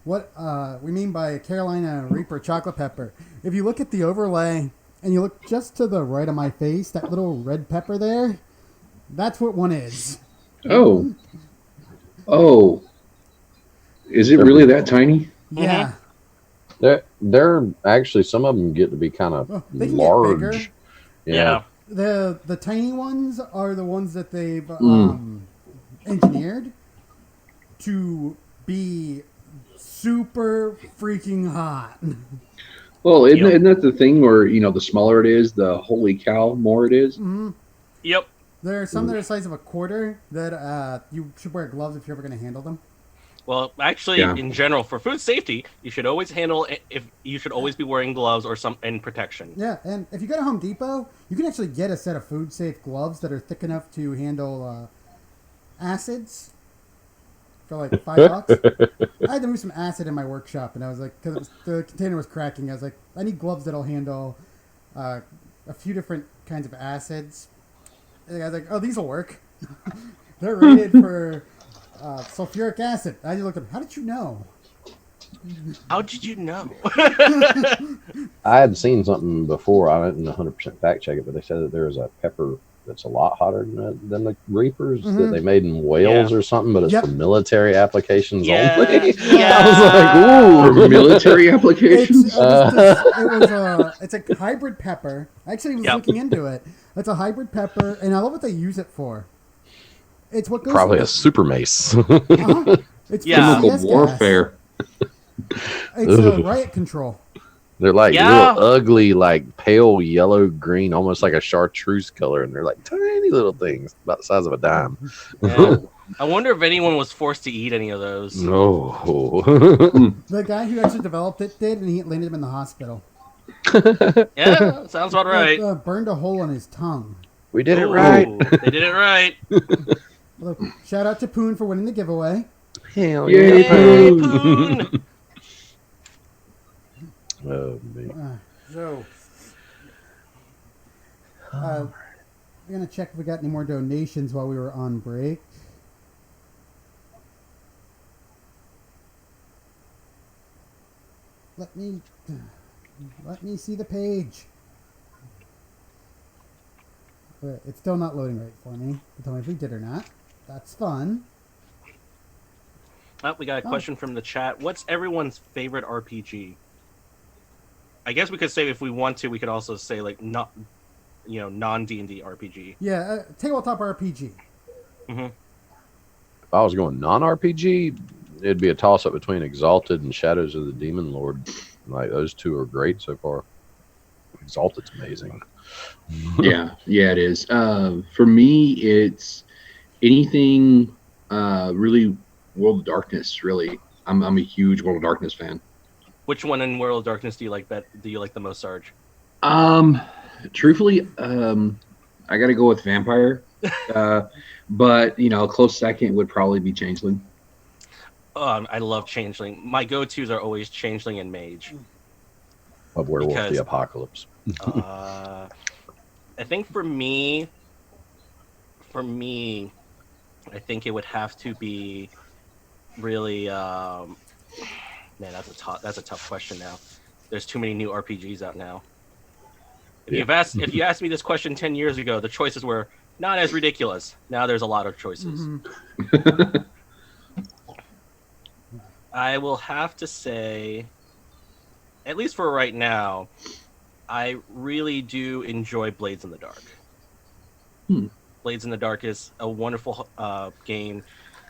what we mean by Carolina Reaper chocolate pepper. If you look at the overlay and you look just to the right of my face, that little red pepper there, that's what one is. Oh, oh, is it really that tiny? Yeah. They're actually, some of them get to be kind of Well, they can get bigger. large. Yeah. The tiny ones are the ones that they've engineered to be super freaking hot. Well, isn't that the thing where, the smaller it is, the holy cow more it is? Mm-hmm. Yep. There are some that are the size of a quarter that you should wear gloves if you're ever going to handle them. Well, actually, in general, for food safety, you should always be wearing gloves or and protection. Yeah, and if you go to Home Depot, you can actually get a set of food safe gloves that are thick enough to handle acids for like $5. I had to move some acid in my workshop, and I was like, because the container was cracking, I was like, I need gloves that'll handle a few different kinds of acids. And I was like, oh, these will work. They're rated for sulfuric acid. I just looked up. How did you know? How did you know? I had seen something before. I didn't 100% fact check it, but they said that there is a pepper that's a lot hotter than the Reapers that they made in Wales or something, but it's for military applications only. I was like, ooh. For military applications? It's a hybrid pepper. I actually was looking into it. It's a hybrid pepper, and I love what they use it for. It's what goes probably a super mace. It's chemical warfare. It's riot control. They're like little ugly, like pale yellow green, almost like a chartreuse color, and they're like tiny little things about the size of a dime. Yeah. I wonder if anyone was forced to eat any of those. No. The guy who actually developed it did, and he landed him in the hospital. Yeah, sounds about right. Burned a hole in his tongue. We did it right. They did it right. Look, shout out to Poon for winning the giveaway. Hell yeah, yeah, Poon. Oh, man. We're going to check if we got any more donations while we were on break. Let me see the page. It's still not loading right for me. Tell me if we did or not. That's fun. Oh, we got a question from the chat. What's everyone's favorite RPG? I guess we could say, if we want to, we could also say like non D&D RPG. Yeah, tabletop RPG. Mm-hmm. If I was going non-RPG, it'd be a toss-up between Exalted and Shadows of the Demon Lord. Like, those two are great so far. Exalted's amazing. Yeah, it is. For me, it's anything really World of Darkness. Really, I'm a huge World of Darkness fan. Which one in World of Darkness do you like the most, Sarge? Truthfully, I got to go with Vampire. But a close second would probably be Changeling. I love Changeling. My go-tos are always Changeling and Mage. Of Werewolf the Apocalypse. I think for me, I think it would have to be really. Man, that's a tough question now. There's too many new RPGs out now. If you asked me this question 10 years ago, the choices were not as ridiculous. Now there's a lot of choices. Mm-hmm. I will have to say, at least for right now, I really do enjoy Blades in the Dark. Blades in the Dark is a wonderful game.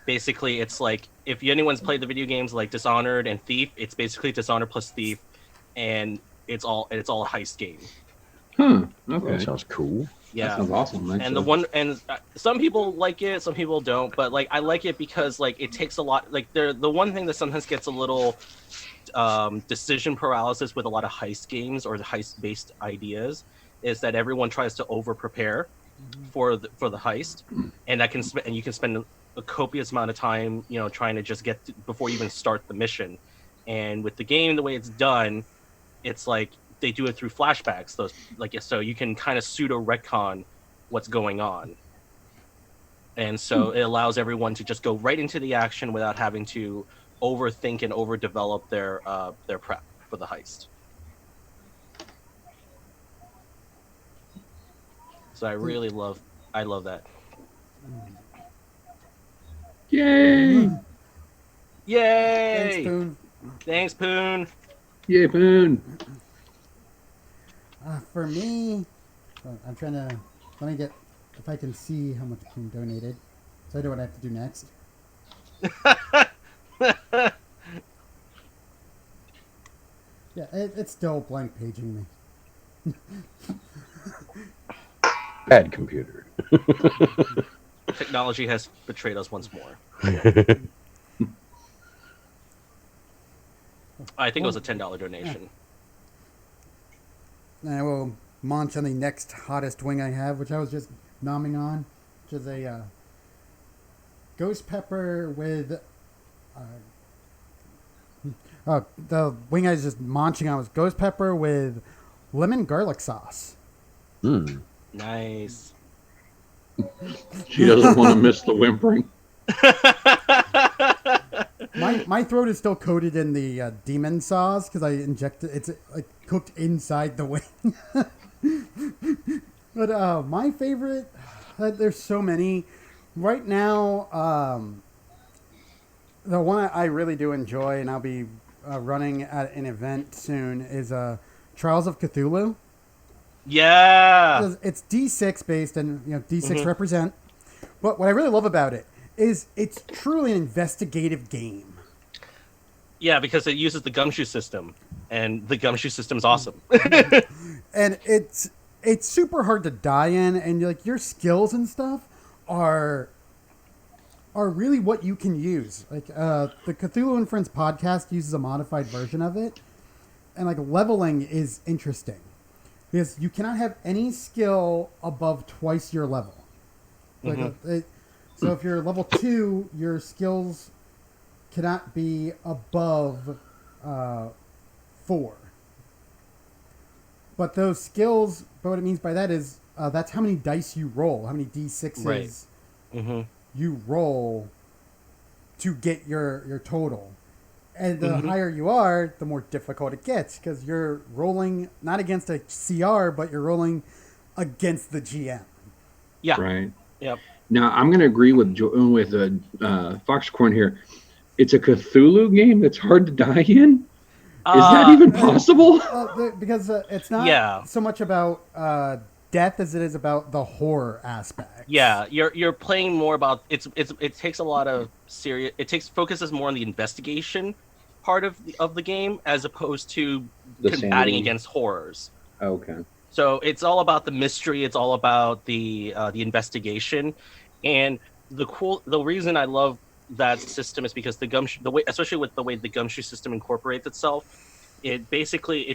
Basically, it's like, if anyone's played the video games like Dishonored and Thief, it's basically Dishonored plus Thief, and it's all a heist game. Okay, that sounds cool. Yeah, that sounds awesome. Actually. And some people like it, some people don't. But like, I like it because like it takes a lot. Like the one thing that sometimes gets a little decision paralysis with a lot of heist games or the heist-based ideas is that everyone tries to over prepare for the heist, and you can spend a copious amount of time, trying to just get before you even start the mission. And with the game, the way it's done, it's like they do it through flashbacks. So you can kind of pseudo retcon what's going on, and so it allows everyone to just go right into the action without having to overthink and overdevelop their prep for the heist. So I love that. Yay! Yay! Thanks, Poon. Thanks, Poon. Yay, Poon! For me, I'm trying to let me get if I can see how much Poon donated, so I know what I have to do next. Yeah, it's still blank paging me. Bad computer. Technology has betrayed us once more. I think it was a $10 donation. And I will launch on the next hottest wing I have, which I was just nomming on, which is a ghost pepper with. The wing I was just munching on was ghost pepper with lemon garlic sauce. Mm. Nice. She doesn't want to miss the whimpering. My throat is still coated in the demon sauce because I injected it's like cooked inside the wing. But my favorite, there's so many. Right now, the one I really do enjoy, and I'll be running at an event soon, is Trials of Cthulhu. Yeah. It's D6 based, and D6 represent. But what I really love about it is it's truly an investigative game. Yeah, because it uses the gumshoe system, and the gumshoe system is awesome. And it's super hard to die in, and your skills and stuff are really what you can use. Like the Cthulhu and Friends podcast uses a modified version of it, and leveling is interesting because you cannot have any skill above twice your level. So if you're level 2, your skills cannot be above 4. But those skills, what it means by that is that's how many dice you roll, how many D6s you roll to get your total. And the higher you are, the more difficult it gets because you're rolling not against a CR, but you're rolling against the GM. Yeah. Right. Yep. Now, I'm going to agree with Foxcorn here. It's a Cthulhu game that's hard to die in? Is that even possible? Because it's not so much about death as it is about the horror aspect. Yeah, you're playing more about it takes a lot of focuses more on the investigation part of the game as opposed to combating against horrors. Okay. So it's all about the mystery. It's all about the investigation, and the reason I love that system is because especially with the way the gumshoe system incorporates itself, it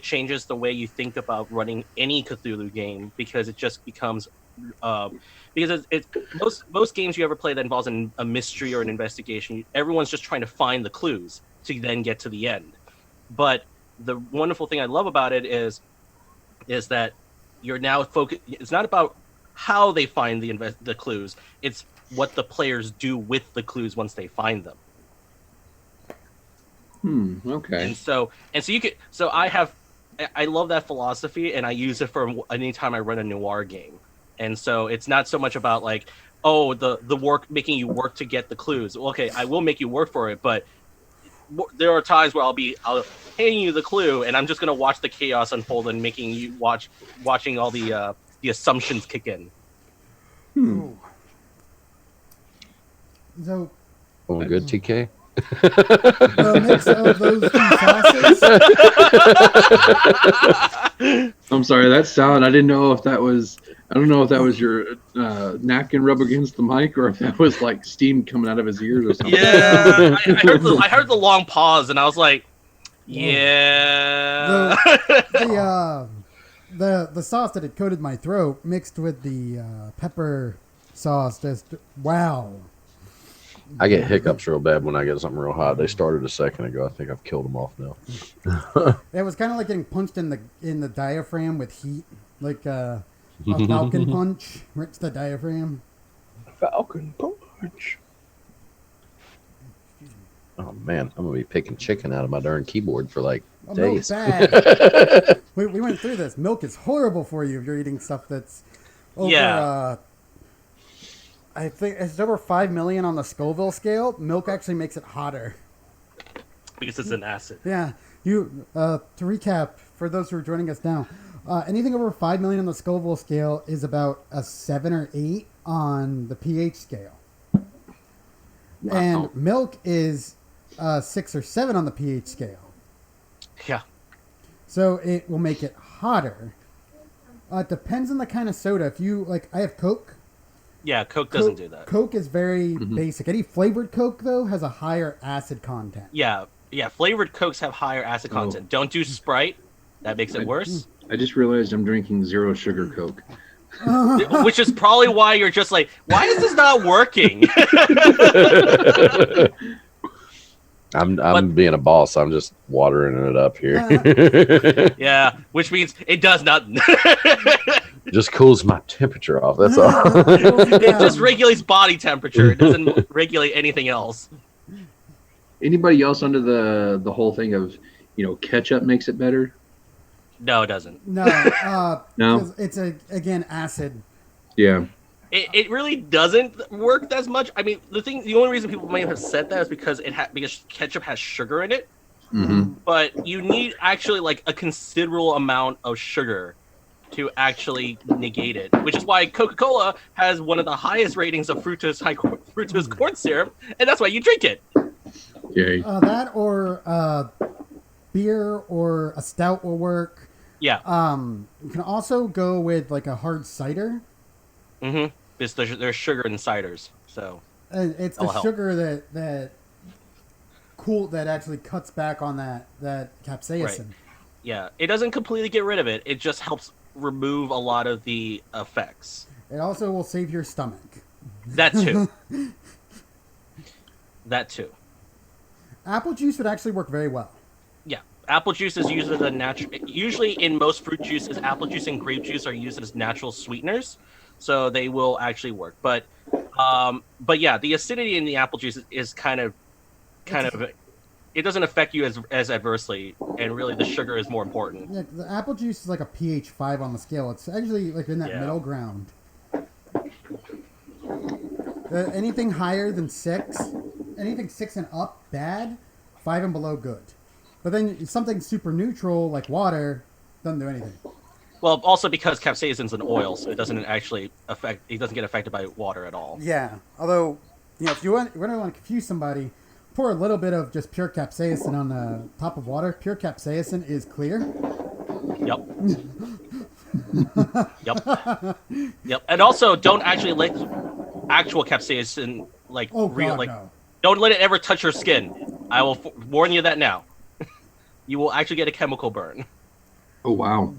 changes the way you think about running any Cthulhu game because it just becomes because most games you ever play that involves a mystery or an investigation, everyone's just trying to find the clues to then get to the end. But the wonderful thing I love about it is that you're now focused. It's not about how they find the clues. It's what the players do with the clues once they find them. Okay. And so you could. So I love that philosophy, and I use it for anytime I run a noir game. And so it's not so much about the work, making you work to get the clues. Well, okay, I will make you work for it, but there are times where I'll handing you the clue, and I'm just gonna watch the chaos unfold and making you watching all the assumptions kick in. So, good, TK. The mix of those two sauces. I'm sorry, that sound. I didn't know if that was. I don't know if that was your napkin rub against the mic or if that was steam coming out of his ears or something. Yeah, I heard the long pause, and I was like, yeah. The sauce that had coated my throat mixed with the pepper sauce, just wow. I get hiccups real bad when I get something real hot. They started a second ago. I think I've killed them off now. It was kind of like getting punched in the diaphragm with heat, like a falcon punch. Right to the diaphragm. Falcon punch. Oh man, I'm gonna be picking chicken out of my darn keyboard for like Milk's days. bad. we went through this. Milk is horrible for you if you're eating stuff that's over. I think it's over 5 million on the Scoville scale. Milk actually makes it hotter because it's an acid. Yeah. You to recap for those who are joining us now, anything over 5 million on the Scoville scale is about a 7 or 8 on the pH scale. Wow. And milk is 6 or 7 on the pH scale. Yeah. So it will make it hotter. It depends on the kind of soda. If you like, I have Coke. Yeah, Coke doesn't do that. Coke is very basic. Any flavored Coke though has a higher acid content. Yeah, flavored Cokes have higher acid content. Don't do Sprite. That makes it worse. I just realized I'm drinking 0 sugar Coke. Which is probably why you're just like, why is this not working? I'm being a boss. I'm just watering it up here. Yeah, which means it does not. Just cools my temperature off. That's all. It just regulates body temperature. It doesn't regulate anything else. Anybody else under the whole thing of, ketchup makes it better? No, it doesn't. No. No. It's again acid. Yeah. It really doesn't work as much. I mean, the only reason people may have said that is because because ketchup has sugar in it. Mm-hmm. But you need actually like a considerable amount of sugar to actually negate it, which is why Coca-Cola has one of the highest ratings of fructose corn syrup, and that's why you drink it. Yay. That or beer or a stout will work. Yeah. You can also go with like a hard cider. Mm-hmm. There's sugar in ciders, so it's the sugar that actually cuts back on that capsaicin. Right. Yeah, it doesn't completely get rid of it. It just helps remove a lot of the effects. It also will save your stomach. That too. That too. Apple juice would actually work very well. Yeah, apple juice is used as a natural. Usually, in most fruit juices, apple juice and grape juice are used as natural sweeteners, so they will actually work. But yeah, the acidity in the apple juice is kind of. It doesn't affect you as adversely, and really the sugar is more important. Yeah, the apple juice is like a pH 5 on the scale. It's actually like in that middle ground. Anything higher than 6, anything 6 and up, bad. 5 and below, good. But then something super neutral like water doesn't do anything. Well, also because capsaicin is an oil, so it doesn't actually affect. It doesn't get affected by water at all. Yeah, although if you want to confuse somebody. Pour a little bit of just pure capsaicin on the top of water. Pure capsaicin is clear. Yep. Yep. And also, don't actually let actual capsaicin no. Don't let it ever touch your skin. I will warn you that now. You will actually get a chemical burn. Oh wow.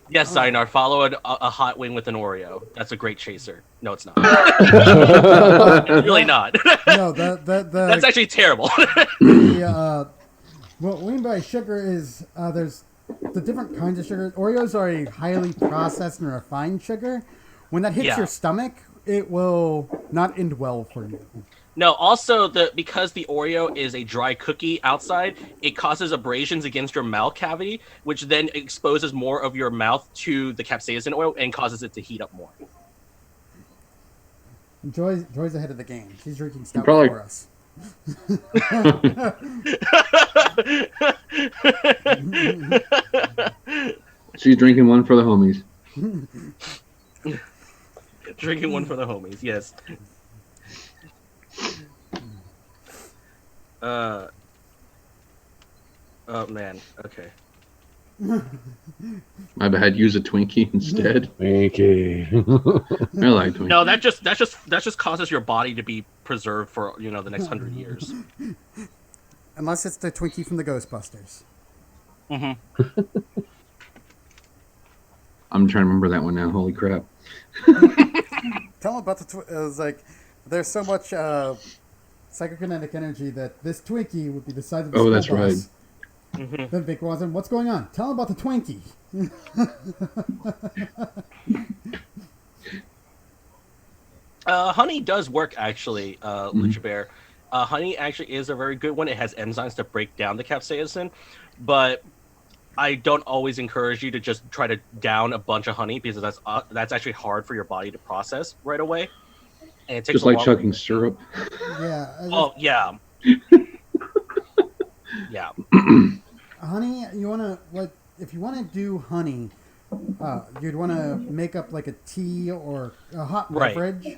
Yes, Zainar, follow a hot wing with an Oreo. That's a great chaser. No, it's not. It's really not. No, that's actually terrible. What we mean by sugar is there's the different kinds of sugar. Oreos are a highly processed and refined sugar. When that hits your stomach, it will not end well for you. No, also because the Oreo is a dry cookie outside, it causes abrasions against your mouth cavity, which then exposes more of your mouth to the capsaicin oil and causes it to heat up more. Joy's ahead of the game. She's drinking stout for us. She's drinking one for the homies. Drinking one for the homies, yes. Oh man. Okay. My bad. Use a Twinkie instead. Twinkie. I like Twinkie. No, that just causes your body to be preserved for the next 100 years. Unless it's the Twinkie from the Ghostbusters. Mm-hmm. I'm trying to remember that one now. Holy crap! Tell them about it was like there's so much psychokinetic energy that this Twinkie would be the size of a school that's bus. right. Mm-hmm. Then Vic was in, what's going on? Tell them about the Twinkie. Honey does work actually, Lucha Bear. Honey actually is a very good one. It has enzymes to break down the capsaicin, but I don't always encourage you to just try to down a bunch of honey because that's actually hard for your body to process right away, and it takes Just like chugging syrup. Yeah. Oh yeah, yeah. Honey, you wanna if you wanna do honey, you'd wanna make up like a tea or a hot beverage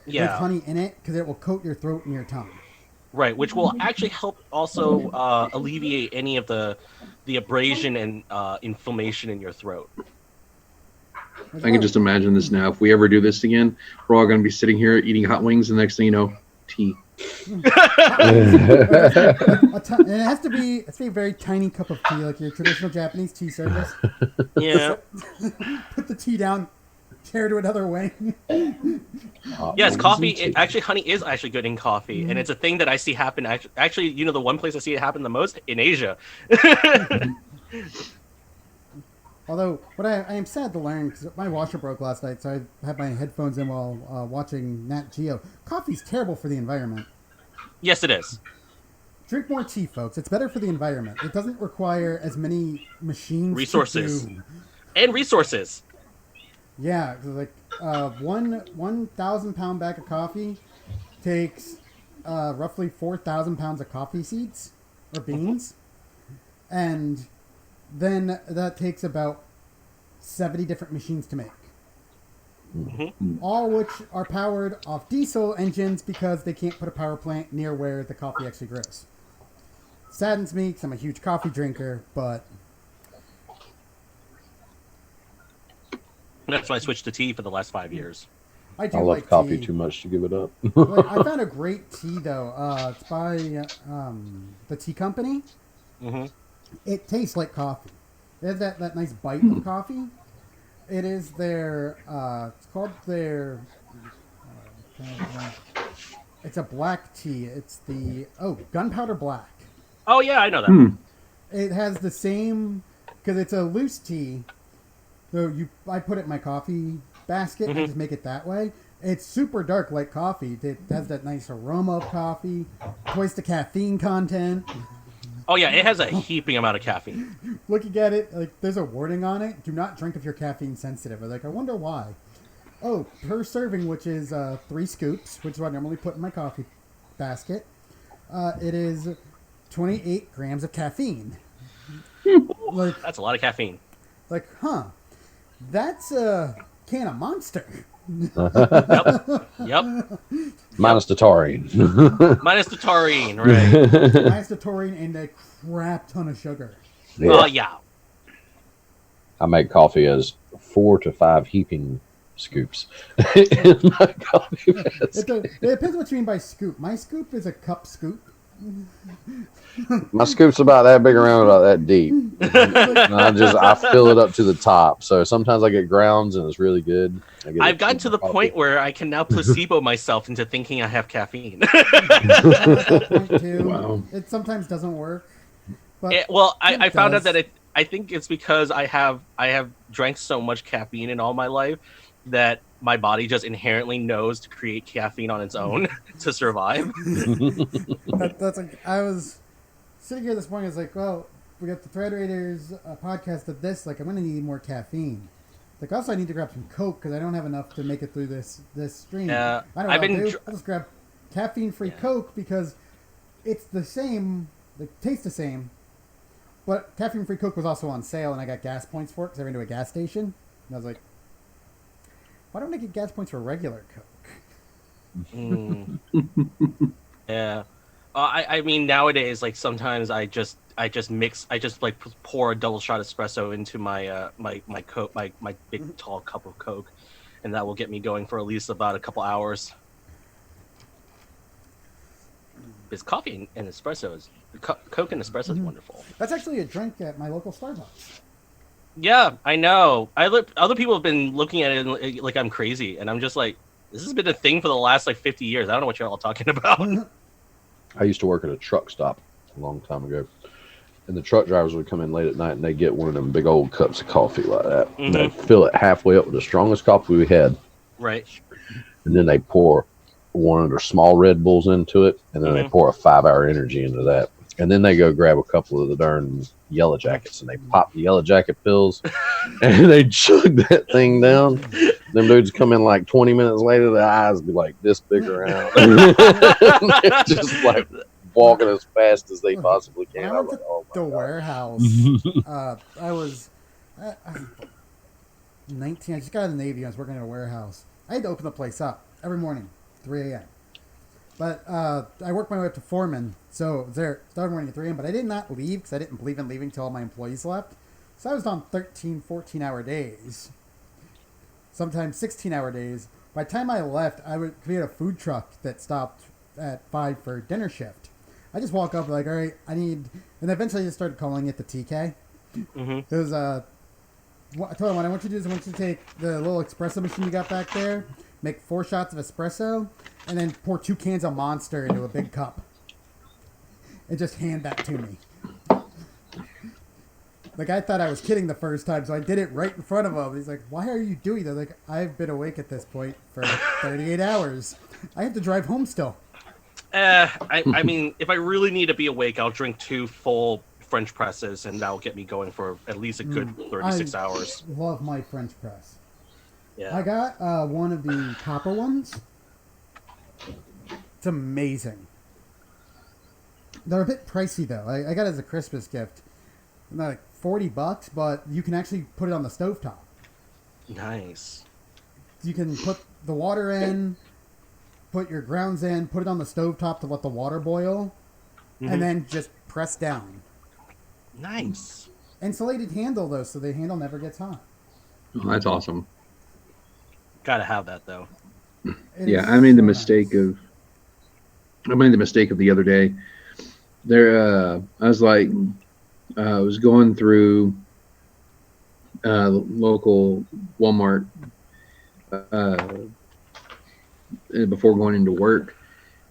with honey in it because it will coat your throat and your tongue. Right, which will actually help also alleviate any of the abrasion and inflammation in your throat. I can just imagine this now. If we ever do this again, we're all going to be sitting here eating hot wings, and the next thing you know, tea. It has to be a very tiny cup of tea, like your traditional Japanese tea service. Yeah. Put the tea down, tear to another wing. Yes, coffee. Actually, honey is actually good in coffee, and it's a thing that I see happen. Actually, the one place I see it happen the most in Asia. Although, what I am sad to learn, because my washer broke last night, so I had my headphones in while watching Nat Geo. Coffee's terrible for the environment. Yes, it is. Drink more tea, folks. It's better for the environment. It doesn't require as many machines. Resources. And resources. Yeah, like 1,000 pound bag of coffee takes roughly 4,000 pounds of coffee seeds or beans, and then that takes about 70 different machines to make. All which are powered off diesel engines because they can't put a power plant near where the coffee actually grows. Saddens me because I'm a huge coffee drinker, but that's why I switched to tea for the last 5 years. I love like coffee too much to give it up. I found a great tea though. It's by the tea company. It tastes like coffee. It has that nice bite of coffee. It is their, it's called their, it's a black tea. It's the, Gunpowder Black. Oh yeah, I know that. It has the same, because it's a loose tea. So I put it in my coffee basket and just make it that way. It's super dark like coffee. It has that nice aroma of coffee, twice the caffeine content. Oh yeah, it has a heaping amount of caffeine. Looking at it, like there's a warning on it: do not drink if you're caffeine sensitive. I wonder why. Oh, per serving, which is 3 scoops, which is what I normally put in my coffee basket. It is 28 grams of caffeine. That's a lot of caffeine. That's a can of Monster. Yep. Minus the taurine. Minus the taurine, right. Minus the taurine and a crap ton of sugar. Yeah. I make coffee as 4 to 5 heaping scoops in my coffee basket. It depends what you mean by scoop. My scoop is a cup scoop. My scoop's about that big around, about that deep. And I fill it up to the top. So sometimes I get grounds and it's really good. I've gotten to the point where I can now placebo myself into thinking I have caffeine. Wow. It sometimes doesn't work. But I found out that I think it's because I have drank so much caffeine in all my life that my body just inherently knows to create caffeine on its own to survive. That's like, I was sitting here this morning. I was like, well, we got the Thread Raiders podcast of this. Like, I'm going to need more caffeine. Like, also, I need to grab some Coke because I don't have enough to make it through this stream. Yeah, I don't know what I'll just grab caffeine-free Coke because it's the same, like, tastes the same. But caffeine-free Coke was also on sale, and I got gas points for it because I went to a gas station. And I was like, why don't I get gas points for regular Coke? Yeah. I mean, nowadays, like, sometimes I just like pour a double shot espresso into my my Coke, my big tall cup of Coke, and that will get me going for at least about a couple hours. Because coffee and espresso is Coke and espresso is wonderful. That's actually a drink at my local Starbucks. Yeah, I know. Other people have been looking at it like I'm crazy, and I'm just like, this has been a thing for the last 50 years. I don't know what you're all talking about. I used to work at a truck stop a long time ago, and the truck drivers would come in late at night and they get one of them big old cups of coffee like that. And they'd fill it halfway up with the strongest coffee we had. Right. and then they pour one of their small Red Bulls into it, and then they pour a 5-hour energy into that. And then they go grab a couple of the darn Yellow Jackets, and they pop the Yellow Jacket pills, and they chug that thing down. Them dudes come in like 20 minutes later, their eyes be like this big around. Just like walking as fast as they possibly can. When I went like, to the warehouse, I was 19. I just got out of the Navy. I was working at a warehouse. I had to open the place up every morning, 3 a.m. But I worked my way up to foreman, so there started morning at 3 a.m. But I did not leave because I didn't believe in leaving till all my employees left. So I was on 13, 14-hour days, sometimes 16-hour days. By the time I left, we had a food truck that stopped at 5 for dinner shift. I just walk up like, all right, I need, and eventually I just started calling it the TK. Because I told him what I want you to do is I want you to take the little espresso machine you got back there, make 4 shots of espresso, and then pour 2 cans of Monster into a big cup. And just hand that to me. Like, I thought I was kidding the first time, so I did it right in front of him. He's like, why are you doing that? Like, I've been awake at this point for 38 hours. I have to drive home still. I mean, if I really need to be awake, I'll drink 2 full French presses, and that'll get me going for at least a good 36 hours. I love my French press. Yeah. I got one of the copper ones. It's amazing. They're a bit pricey, though. I got it as a Christmas gift. They're like $40, but you can actually put it on the stovetop. Nice. You can put the water in, put your grounds in, put it on the stovetop to let the water boil, and then just press down. Nice. Insulated handle, though, so the handle never gets hot. Oh, that's awesome. Gotta have that, though. Yeah, I made the mistake of the other day. There, I was like, I was going through local Walmart before going into work,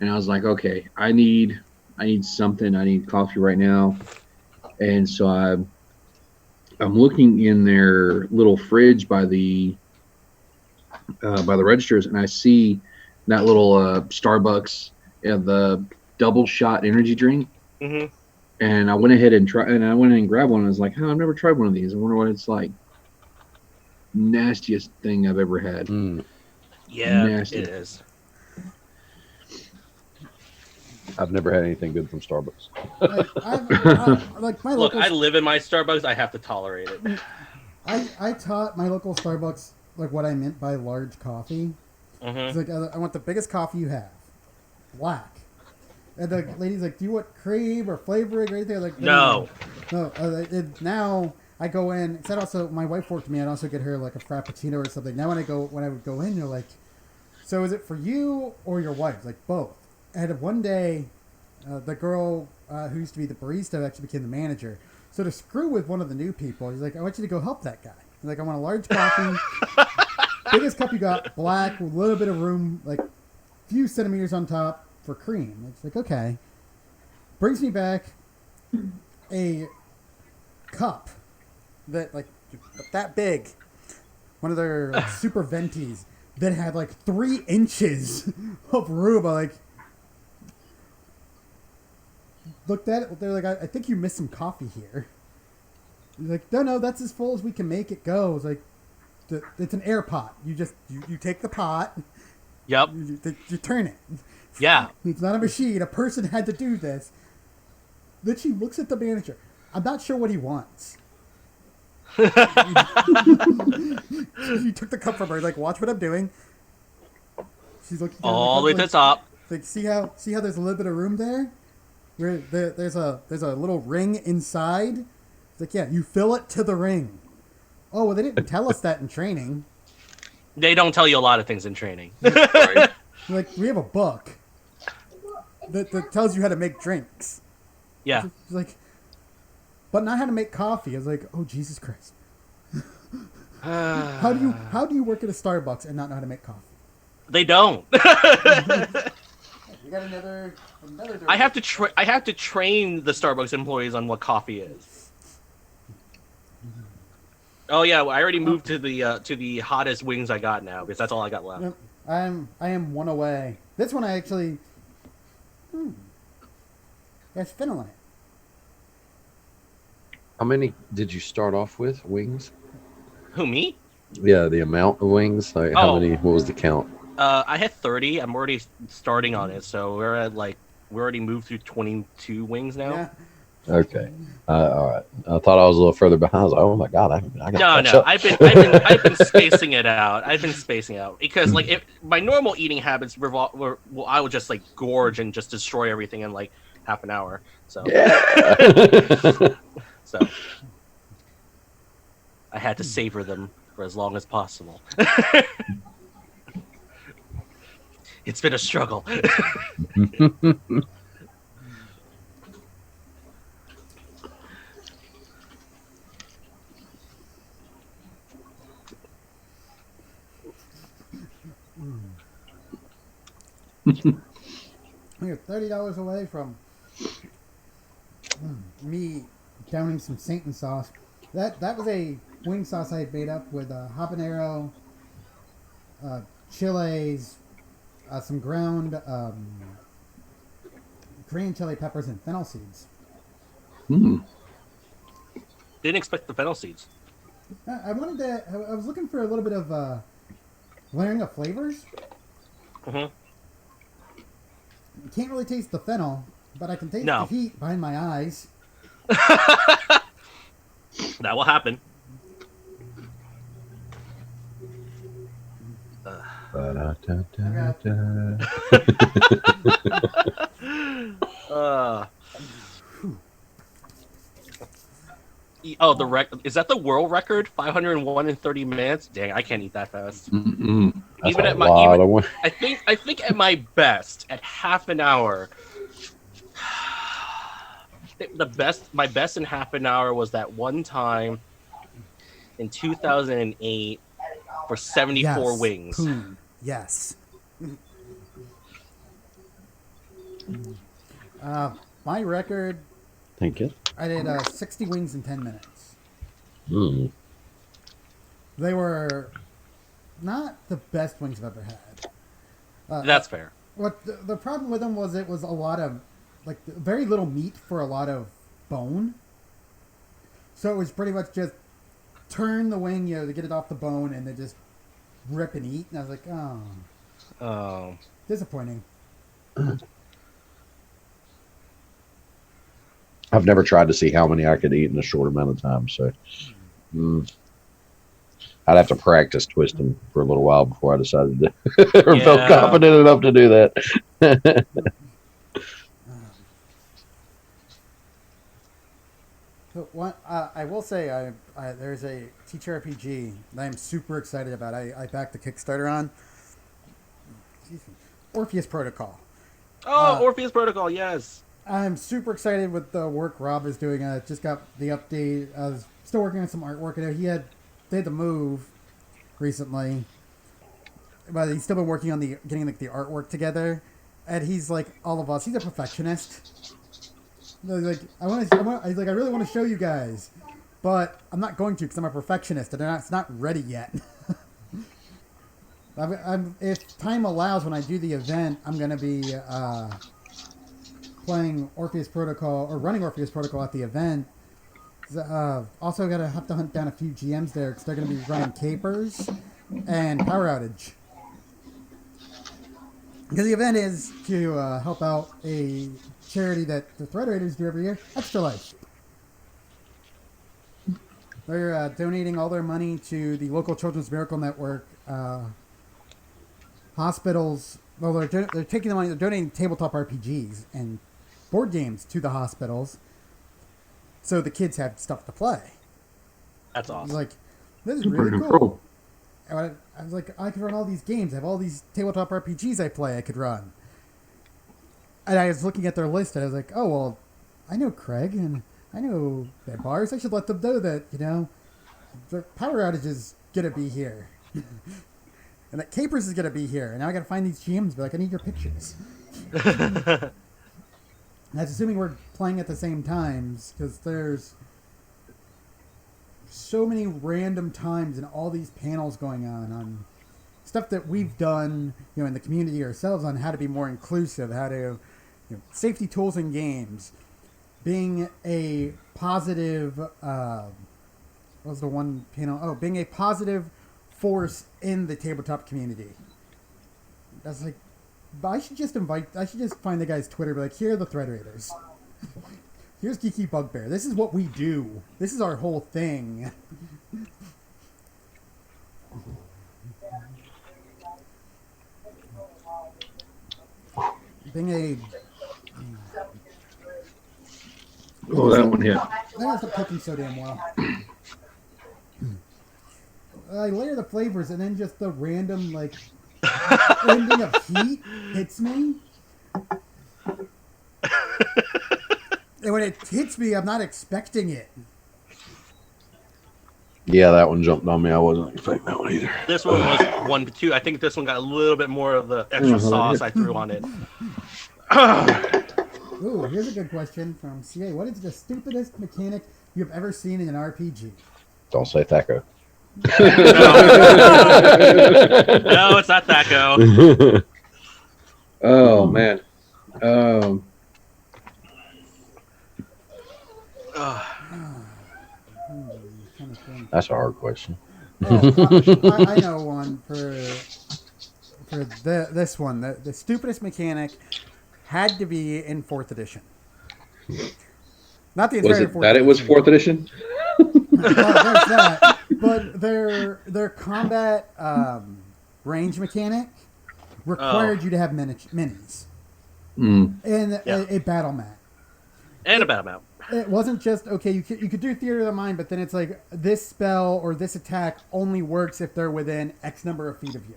and I was like, okay, I need something. I need coffee right now, and so I'm looking in their little fridge by the registers, and I see that little Starbucks, the double shot energy drink. And I went ahead and grabbed one. I was like, oh, I've never tried one of these. I wonder what it's like. Nastiest thing I've ever had. Yeah, Nasty. it is. I've never had anything good from Starbucks. Look, I live in my Starbucks. I have to tolerate it. I taught my local Starbucks like what I meant by large coffee. It's like, I want the biggest coffee you have, black. And the lady's like, do you want cream or flavoring or anything? I'm like, no. Now I go in. Instead, also my wife worked with me. I'd also get her like a frappuccino or something. Now when I would go in, they're like, so is it for you or your wife? Like both. And one day, the girl who used to be the barista actually became the manager. So to screw with one of the new people, he's like, I want you to go help that guy. He's like, I want a large coffee, biggest cup you got, black, with a little bit of room, like a few centimeters on top for cream. It's like, okay. Brings me back a cup that big, one of their like, super ventis that had like 3 inches of room. I like looked at it. They're like, I think you missed some coffee here. He's like, no, that's as full as we can make it go. It's like, it's an air pot. You just you take the pot. Yep. You turn it. Yeah. It's not a machine. A person had to do this. Then she looks at the manager. I'm not sure what he wants. She took the cup from her. Like, watch what I'm doing. She's looking all the way to the top. Like, see how there's a little bit of room there, where there's a little ring inside. It's like, yeah, you fill it to the ring. Oh, well, they didn't tell us that in training. They don't tell you a lot of things in training. Right. Like, we have a book that tells you how to make drinks. Yeah. It's like, but not how to make coffee. I was like, oh, Jesus Christ. How do you work at a Starbucks and not know how to make coffee? They don't. You got another I have to train the Starbucks employees on what coffee is. Oh yeah, well, I already moved to the hottest wings I got now because that's all I got left. Yep. I am one away. This one I actually. There's fennel in it. How many did you start off with? Wings? Who, me? Yeah, the amount of wings. Like, how many? What was the count? I had 30. I'm already starting on it, so we're already moved through 22 wings now. Yeah. Okay. All right. I thought I was a little further behind. I was like, oh my god, I got No. I've been spacing it out. I've been spacing out because like if my normal eating habits were I would just like gorge and just destroy everything in like half an hour. So yeah. so I had to savor them for as long as possible. It's been a struggle. You're $30 away from me downing some Satan sauce. That was a wing sauce I had made up with habanero, chiles, some ground Korean chili peppers, and fennel seeds. Hmm. Didn't expect the fennel seeds. I wanted to. I was looking for a little bit of layering of flavors. Mm-hmm. You can't really taste the fennel, but I can taste No. the heat behind my eyes. That will happen. Oh, is that the world record? 501 in 30 minutes. Dang, I can't eat that fast. Mm-mm. Even at my, I think at my best, at half an hour, my best in half an hour was that one time in 2008 for 74 yes. wings. Boom. Yes. My record. Thank you. I did 60 wings in 10 minutes. Mm. They were not the best wings I've ever had. That's fair. What the problem with them was it was a lot of, like, very little meat for a lot of bone. So it was pretty much just turn the wing, to get it off the bone, and then just rip and eat. And I was like, oh, disappointing. I've never tried to see how many I could eat in a short amount of time, so I'd have to practice twisting for a little while before I decided to or felt confident enough to do that. So what I will say, there's a teacher RPG that I'm super excited about. I backed the Kickstarter on. Orpheus Protocol. Oh, Orpheus Protocol, yes. I'm super excited with the work Rob is doing. I just got the update. I was still working on some artwork. They had the move recently, but he's still been working on getting the artwork together. And he's like all of us. He's a perfectionist. Like I really want to show you guys, but I'm not going to because I'm a perfectionist and it's not ready yet. If time allows, when I do the event, I'm going to be playing Orpheus Protocol or running Orpheus Protocol at the event. Also got to have to hunt down a few GMs there because they're going to be running capers and power outage. Because the event is to help out a charity that the Thread Raiders do every year, Extra Life. They're donating all their money to the local Children's Miracle Network hospitals. Well, they're taking the money. They're donating tabletop RPGs and board games to the hospitals, so the kids have stuff to play. That's awesome. Like, this is really cool. I was like, I could run all these games. I have all these tabletop RPGs I play. I could run. And I was looking at their list, and I was like, oh well, I know Craig and I know their bars. I should let them know that the power outage is gonna be here. And that Capers is going to be here. And now I got to find these GMs. But like, I need your pictures. That's assuming we're playing at the same times. Because there's so many random times and all these panels going on stuff that we've done, in the community ourselves on how to be more inclusive, how to, safety tools in games, being a positive, what was the one panel? Oh, being a positive force in the tabletop community. That's like, I should just find the guy's Twitter, be like, here are the Thread Raiders. Here's Geeky Bugbear. This is what we do. This is our whole thing. Being a... Oh, that one hit. That has the cooking so damn well. I layer the flavors and then just the random, like, ending of heat hits me. And when it hits me, I'm not expecting it. Yeah, that one jumped on me. I wasn't expecting that one either. This one was 1-2. I think this one got a little bit more of the extra sauce I threw on it. Ooh, here's a good question from CA. What is the stupidest mechanic you've ever seen in an RPG? Don't say Thaco. No, it's not Thaco. Oh, man. That's a hard question. Oh, I know one for this one. The stupidest mechanic had to be in 4th edition. Not the entire Was it 4th that edition. it was 4th edition? There's that. But their combat range mechanic required you to have minis. And a battle mat. And a battle map. It wasn't just, okay, you could do Theater of the Mind, but then it's like, this spell or this attack only works if they're within X number of feet of you.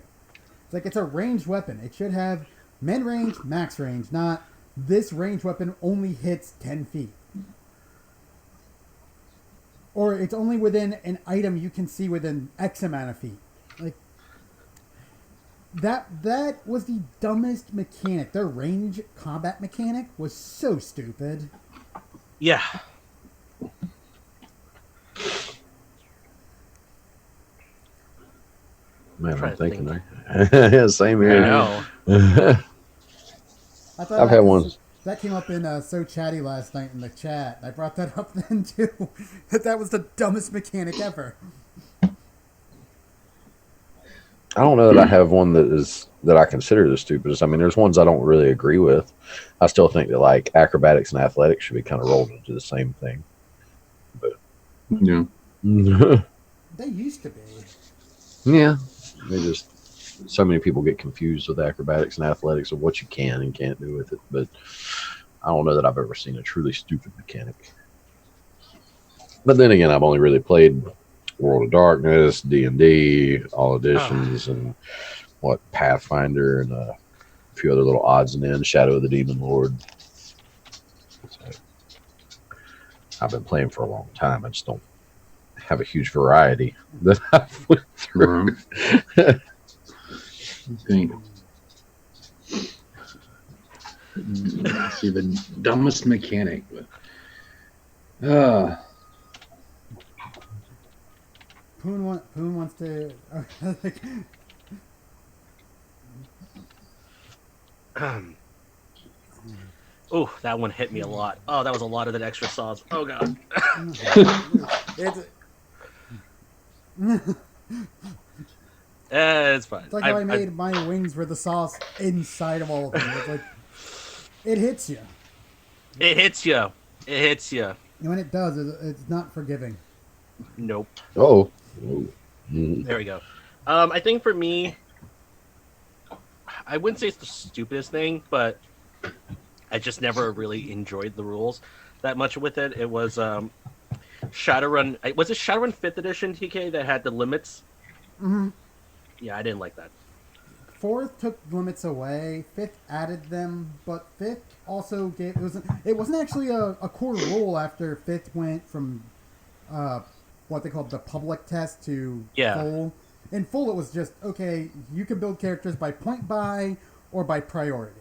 It's like, it's a ranged weapon. It should have min range, max range, not this ranged weapon only hits 10 feet. Or it's only within an item you can see within X amount of feet. Like, that was the dumbest mechanic. Their range combat mechanic was so stupid. Yeah. Man, I'm thinking think. there. Yeah, same here. I know. I thought I've had one. That came up in So Chatty last night in the chat. I brought that up then too. That was the dumbest mechanic ever. I don't know that I have one that I consider the stupidest. I mean, there's ones I don't really agree with. I still think that like acrobatics and athletics should be kind of rolled into the same thing. But Yeah. They used to be. Yeah, they just so many people get confused with acrobatics and athletics of what you can and can't do with it. But I don't know that I've ever seen a truly stupid mechanic. But then again, I've only really played World of Darkness, D&D, all editions, and Pathfinder, and a few other little odds and ends, Shadow of the Demon Lord. So, I've been playing for a long time. I just don't have a huge variety that I've went through. Think. Let's see, the dumbest mechanic. Poon wants to. Oh, that one hit me a lot. Oh, that was a lot of that extra sauce. Oh god. It's fine. It's like how I made my wings with the sauce inside of all of them. It's like, it hits you. It hits you. It hits you. And when it does, it's not forgiving. Nope. Oh. There we go. I think for me, I wouldn't say it's the stupidest thing, but I just never really enjoyed the rules that much with it. It was Shadowrun. Was it Shadowrun 5th edition, TK, that had the limits? Mm-hmm. Yeah, I didn't like that. 4th took limits away. 5th added them, but 5th also gave it wasn't actually a core rule after 5th went from what they called the public test to full. In full, it was just, okay, you can build characters by point buy or by priority.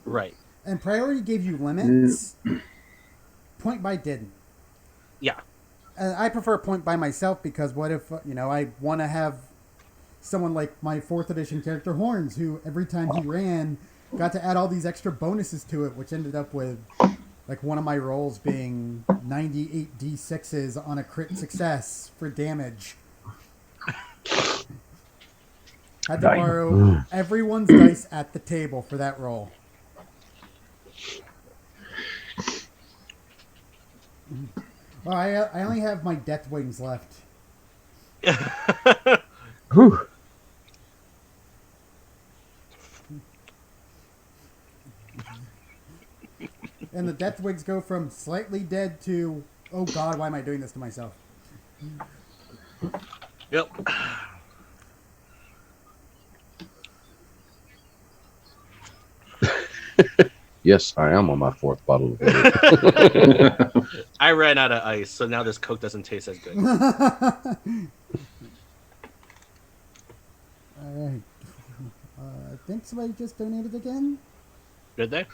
Right. And priority gave you limits. Point buy didn't. Yeah. And I prefer point buy myself because what if, I want to have someone like my 4th edition character Horns, who every time he ran got to add all these extra bonuses to it, which ended up with like one of my rolls being 98 d6s on a crit success for damage. Had to borrow everyone's dice at the table for that roll. Well, I only have my death wings left. Whew. And the death wings go from slightly dead to, oh God, why am I doing this to myself? Yep. Yes, I am on my 4th bottle of water. I ran out of ice, so now this Coke doesn't taste as good. Alright. I think somebody just donated again. Did they?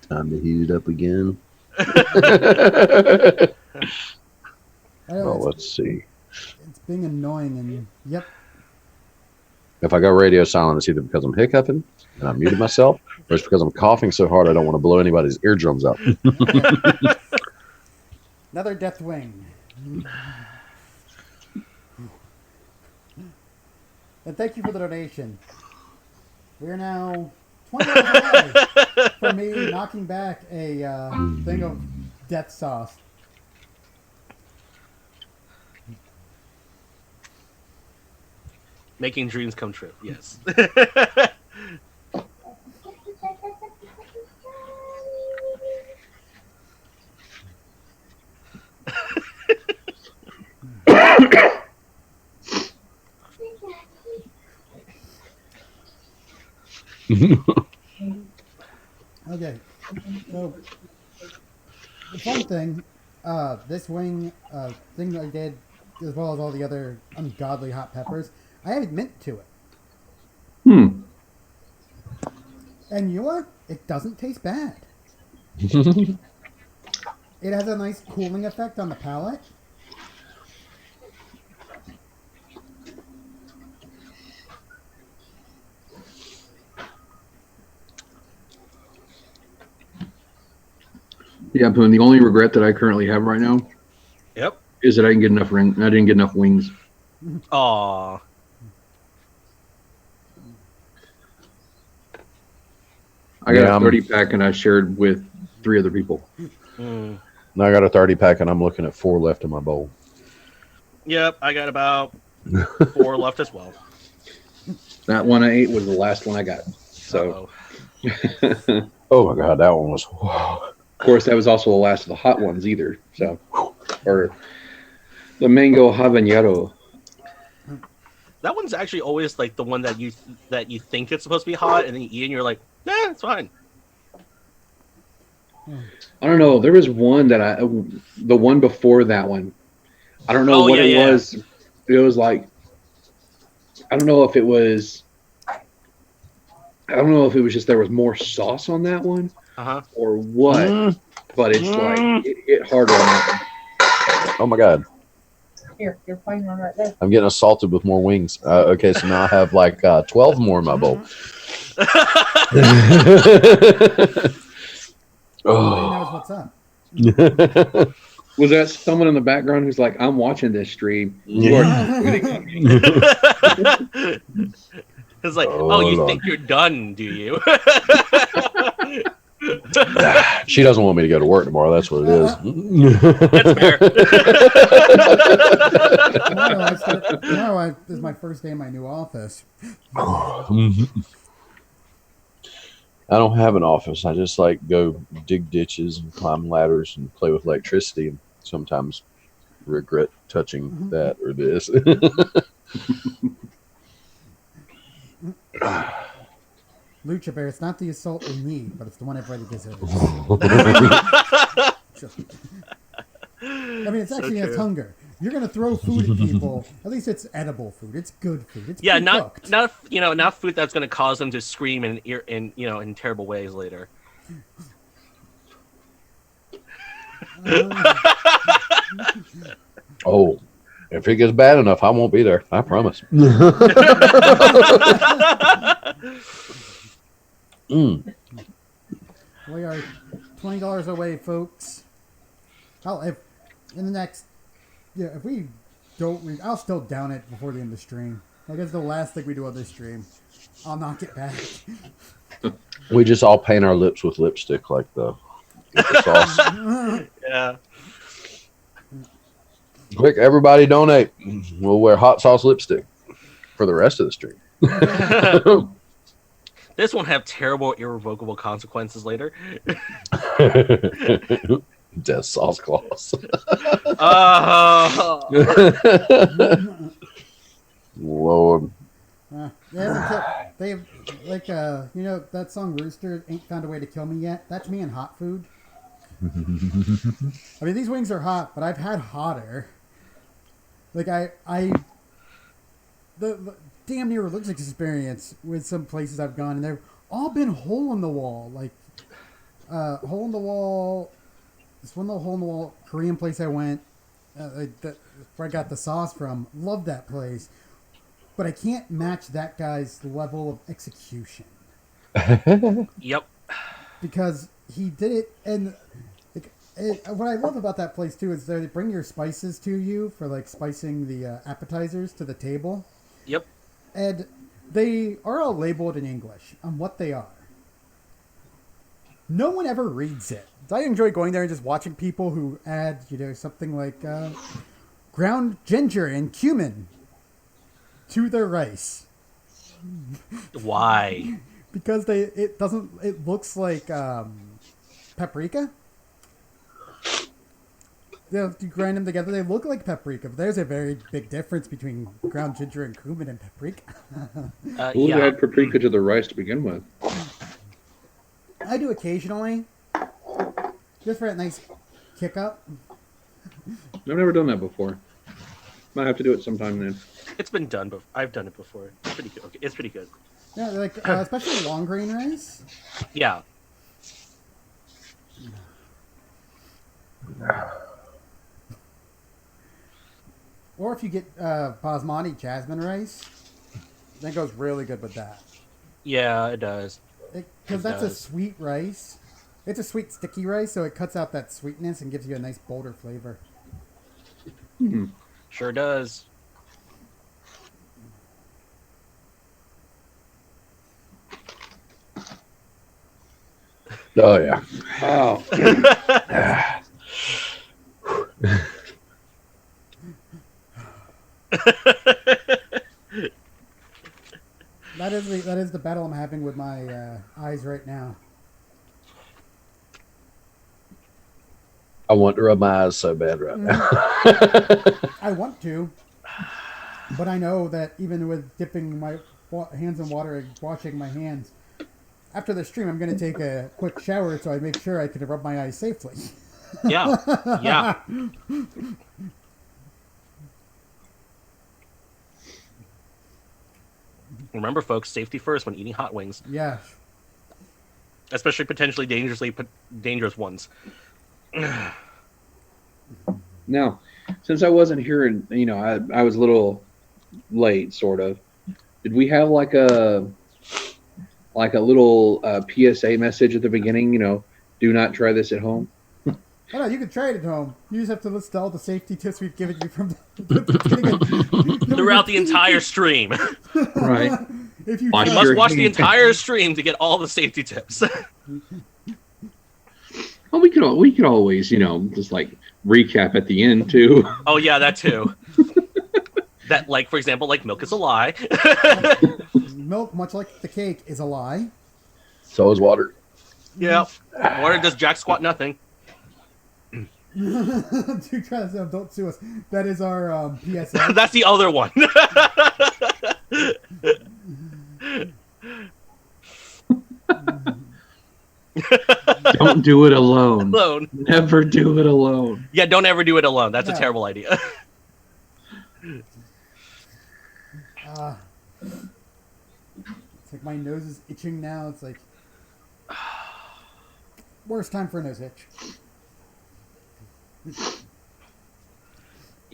Time to heat it up again. Oh, let's see. It's being annoying and yep. If I go radio silent, it's either because I'm hiccuping and I muted myself, or it's because I'm coughing so hard I don't want to blow anybody's eardrums out. Another death wing. And thank you for the donation. We're now 20 hours away from me knocking back a thing of death sauce. Making dreams come true. Yes. Okay, so the fun thing, this wing thing that I did, as well as all the other ungodly hot peppers, I added mint to it. And you know what? It doesn't taste bad. It has a nice cooling effect on the palate. Yeah, Boone, the only regret that I currently have right now Yep. is that I didn't get enough I didn't get enough wings. Aw. I got Yeah, a 30 pack and I shared with 3 other people. Mm. Now I got a 30 pack and I'm looking at 4 left in my bowl. Yep, I got about 4 left as well. That one I ate was the last one I got. So, Oh my god, that one was. Whoa. of course, that was also the last of the hot ones either. So, or the mango habanero. That one's actually always like the one that you think it's supposed to be hot, and then you eat it and you're like, nah, it's fine. I don't know. There was one that the one before that one. I don't know what it was. It was like, I don't know if it was just there was more sauce on that one or what, but it's like it hit harder on that one. Oh my god. Here, you're finding one right there. I'm getting assaulted with more wings. Okay, so now I have like 12 more in my bowl. Nobody knows what's up. Was that someone in the background who's like, I'm watching this stream? You are tweeting at me. It's like, you Lord. think you're done, do you? She doesn't want me to go to work tomorrow. That's what it is. That's fair. Tomorrow is my first day in my new office. I don't have an office. I just like go dig ditches and climb ladders and play with electricity, and sometimes regret touching that or this. Lucha Bear, it's not the assault we need, but it's the one everybody deserves. I mean, it's actually its hunger. You're gonna throw food at people. At least it's edible food. It's good food. It's not cooked. not food that's going to cause them to scream in terrible ways later. Oh, If it gets bad enough, I won't be there. I promise. We are $20 away, folks. If in the next, if we don't, I'll still down it before the end of the stream. Like it's the last thing we do on this stream. I'll knock it back. We just all paint our lips with lipstick like the sauce. Yeah. Quick, everybody donate. We'll wear hot sauce lipstick for the rest of the stream. This won't have terrible, irrevocable consequences later. Death sauce claws. Lord. They've like that song Rooster Ain't Found a Way to Kill Me Yet. That's me and hot food. I mean, these wings are hot, but I've had hotter. Like the damn near religious experience with some places I've gone, and they've all been hole in the wall. Like hole in the wall. This one little hole in the wall Korean place I went, where I got the sauce from. Love that place, but I can't match that guy's level of execution. Yep. Because he did it, and what I love about that place too is they bring your spices to you for like spicing the appetizers to the table. Yep. And they are all labeled in English on what they are. No one ever reads it. I enjoy going there and just watching people who add, something like ground ginger and cumin to their rice. Why? Because it looks like paprika. You grind them together, they look like paprika, but there's a very big difference between ground ginger and cumin and paprika. Who add paprika to the rice to begin with? I do occasionally, just for a nice kick up. I've never done that before. Might have to do it sometime then. It's been done, but I've done it before. It's pretty good. Okay, it's pretty good. Yeah, like especially long grain rice. Yeah. Or if you get basmati jasmine rice, that goes really good with that. Yeah, it does. Because that's a sweet rice. It's a sweet, sticky rice, so it cuts out that sweetness and gives you a nice, bolder flavor. Mm-hmm. Sure does. Oh, yeah. Oh. That is the battle I'm having with my eyes right now. I want to rub my eyes so bad right now. I want to, but I know that even with dipping my hands in water and washing my hands, after the stream I'm going to take a quick shower so I make sure I can rub my eyes safely. Yeah, yeah. Remember, folks, safety first when eating hot wings. Yeah. Especially potentially dangerous ones. Now, since I wasn't here and, I was a little late, sort of, did we have like a little PSA message at the beginning, do not try this at home? Oh, no, you can try it at home. You just have to listen to all the safety tips we've given you from the beginning. Throughout the entire stream. Right. If you must watch the entire stream to get all the safety tips. Well, we could always, just like recap at the end too. Oh yeah, that too. That, like, for example, like milk is a lie. Milk, much like the cake, is a lie. So is water. Yeah. Water does jack squat nothing. Don't sue us. That is our PSA. That's the other one. Don't do it alone. Never do it alone. Yeah, don't ever do it alone. That's a terrible idea. It's like my nose is itching now. It's like worst time for a nose itch.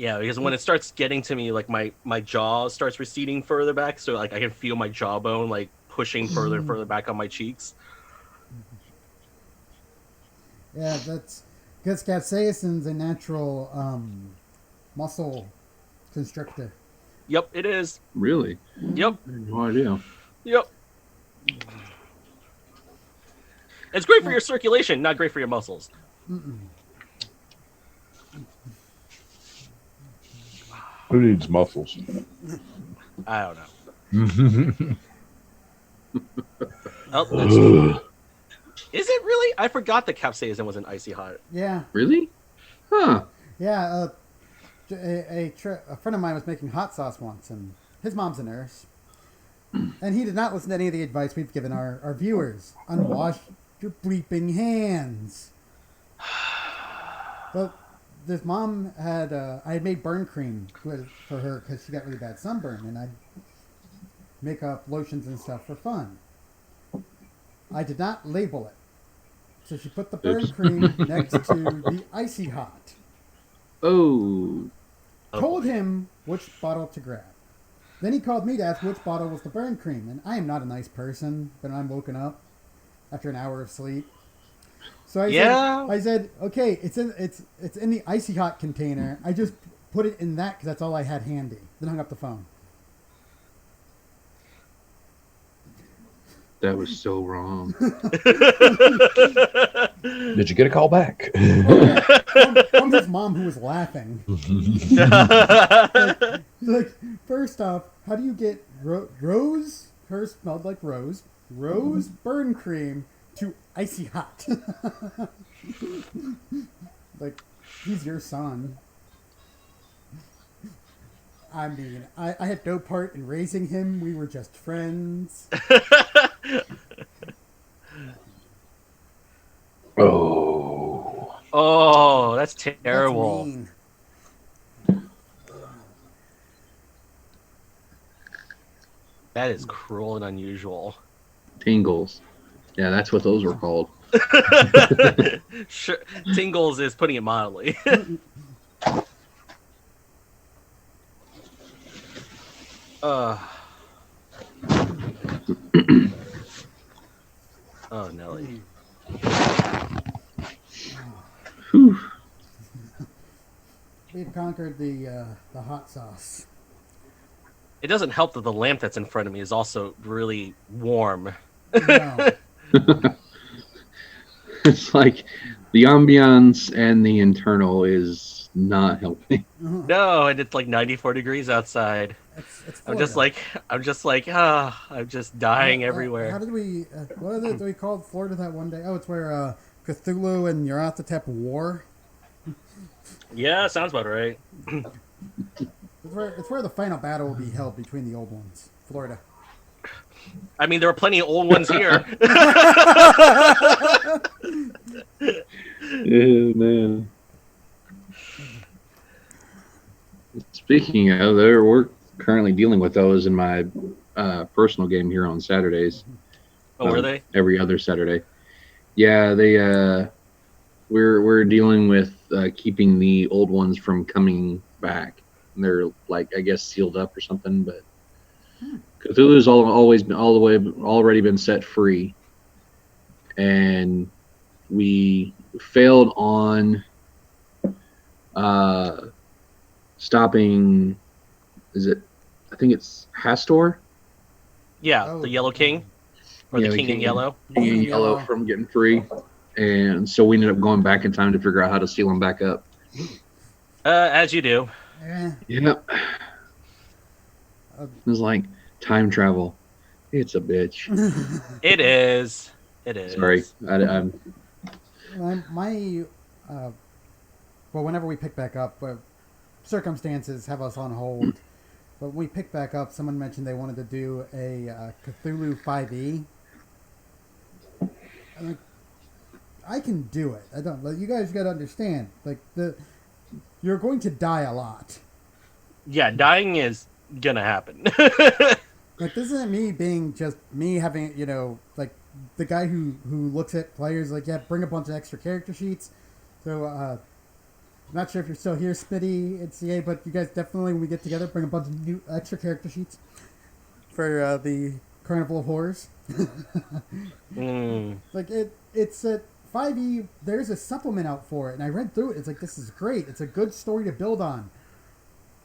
Yeah, because when it starts getting to me, like my jaw starts receding further back, so like I can feel my jawbone like pushing further and further back on my cheeks. Yeah, that's because capsaicin's a natural muscle constrictor. Yep, it is. Really? Yep, I had no idea. yep. It's great for your circulation, not great for your muscles. Who needs muscles? I don't know. Oh, that's... Is it really? I forgot that capsaicin was an icy hot. Yeah, Really? Huh. yeah. A friend of mine was making hot sauce once, and his mom's a nurse, and he did not listen to any of the advice we've given our viewers. Unwash your bleeping hands. But this mom had I had made burn cream for her because she got really bad sunburn, and I'd make up lotions and stuff for fun. I did not label it, so she put the burn Oops. cream next to the icy hot. Oh. Told him which bottle to grab. Then he called me to ask which bottle was the burn cream, and I am not a nice person, but I'm woken up after an hour of sleep. So I said, okay, it's in the icy hot container. I just put it in that because that's all I had handy. Then hung up the phone. That was so wrong. Did you get a call back? From his mom, who was laughing. like, first off, how do you get rose? Hers smelled like rose. Rose burn cream to icy hot. Like, he's your son. I mean, I had no part in raising him. We were just friends. Oh. Oh, that's terrible. That's mean. That is cruel and unusual. Tingles. Yeah, that's what those were called. Sure, tingles is putting it mildly. Oh, Nelly. Whew. We've conquered the hot sauce. It doesn't help that the lamp that's in front of me is also really warm. No. It's like the ambiance and the internal is not helping. No, and it's like 94 degrees outside. It's I'm just like, I'm just dying everywhere. How did we? What is it that we called Florida that one day? Oh, it's where Cthulhu and Nyarlathotep war. Yeah, sounds about right. It's where the final battle will be held between the old ones. Florida. I mean, there are plenty of old ones here. Yeah, man. Speaking of, we're currently dealing with those in my personal game here on Saturdays. Oh, were they? Every other Saturday. Yeah, they. We're dealing with keeping the old ones from coming back. And they're like, I guess, sealed up or something. But Cthulhu's already been set free, and we failed on stopping. Is it? I think it's Hastor. Yeah, the Yellow King, or Yeah, the King in Yellow. King in Yellow from getting free, and so we ended up going back in time to figure out how to seal them back up. As you do. Yeah. Yep. It was like time travel. It's a bitch. It is. It is. Sorry, I'm. Well, whenever we pick back up, circumstances have us on hold. But when we pick back up, someone mentioned they wanted to do a Cthulhu 5e. I'm like, I can do it. I don't. Like, you guys got to understand. Like you're going to die a lot. Yeah, dying is gonna happen. Like, this isn't me being just me having, like the guy who looks at players like, yeah, bring a bunch of extra character sheets. So not sure if you're still here, Smitty and CA, but you guys definitely, when we get together, bring a bunch of new extra character sheets for the Carnival of Horrors. Like it's at 5e. There's a supplement out for it, and I read through it. It's like, this is great. It's a good story to build on,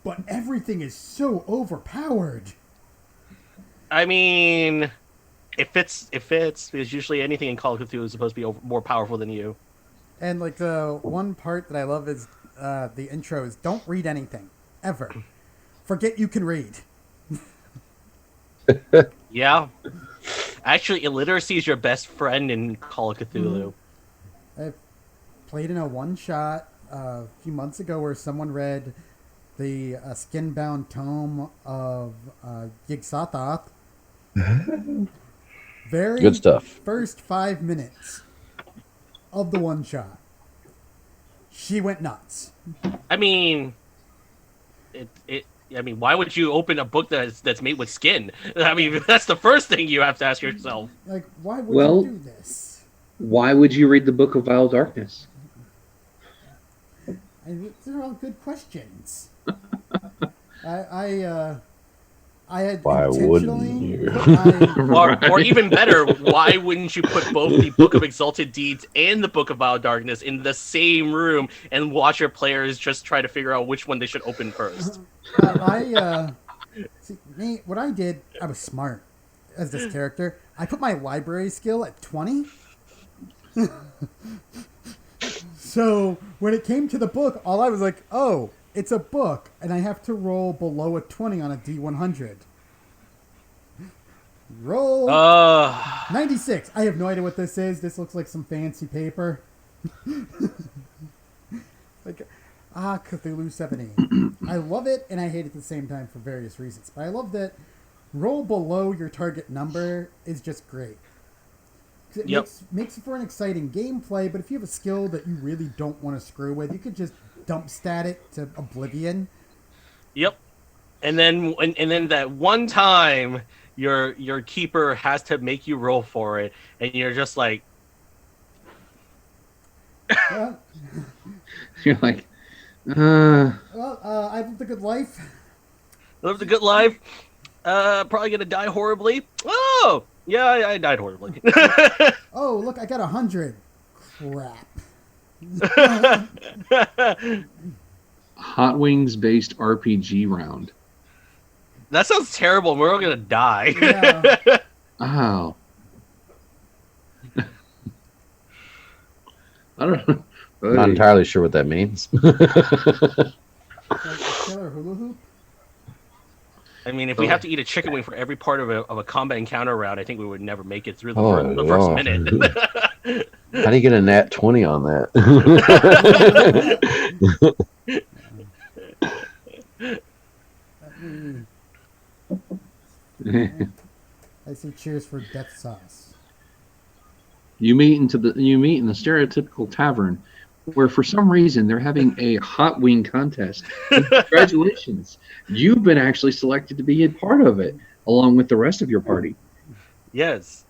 but everything is so overpowered. I mean, it fits because usually anything in Call of Cthulhu is supposed to be more powerful than you. And like the one part that I love is the intro is, don't read anything ever. Forget you can read. Yeah. Actually, illiteracy is your best friend in Call of Cthulhu. I played in a one-shot a few months ago where someone read the skin-bound tome of Yig-Sothoth. Very Good stuff. First 5 minutes of the one-shot, she went nuts. I mean, I mean, why would you open a book that's made with skin? I mean, that's the first thing you have to ask yourself. Like, why would you do this? Why would you read the Book of Vile Darkness? They're all good questions. I had Why wouldn't intentionally you? put my- Or even better, why wouldn't you put both the Book of Exalted Deeds and the Book of Vile Darkness in the same room and watch your players just try to figure out which one they should open first? See, me, what I did, I was smart as this character. I put my library skill at 20. So when it came to the book, all I was like, oh, it's a book, and I have to roll below a 20 on a D100. Roll 96. I have no idea what this is. This looks like some fancy paper. Like, Cthulhu 70. I love it, and I hate it at the same time for various reasons. But I love that roll below your target number is just great. It makes for an exciting gameplay, but if you have a skill that you really don't want to screw with, you could just dump stat it to oblivion. Yep. And then that one time your keeper has to make you roll for it, and you're just like, You're like, I lived a good life. lived a good life. Probably gonna die horribly. Oh, yeah, I died horribly. Oh, look, I got 100. Crap. Hot Wings based RPG round. That sounds terrible. We're all gonna die. Yeah. Oh. I don't know. Not entirely sure what that means. Like killer hula hoop. I mean, if we have to eat a chicken wing for every part of a combat encounter round, I think we would never make it through the first minute. How do you get a nat 20 on that? I say cheers for death sauce. You meet in the stereotypical tavern where for some reason they're having a hot wing contest. Congratulations. You've been actually selected to be a part of it along with the rest of your party. Yes.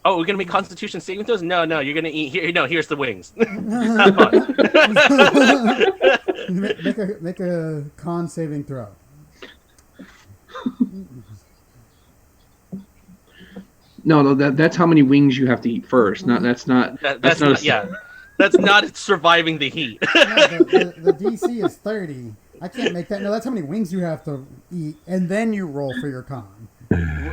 Oh, we're gonna make Constitution saving throws? No, you're gonna eat here. No, here's the wings. Have fun. make a con saving throw. No, that's how many wings you have to eat first. That's not surviving the heat. The DC is 30. I can't make that. No, that's how many wings you have to eat, and then you roll for your con.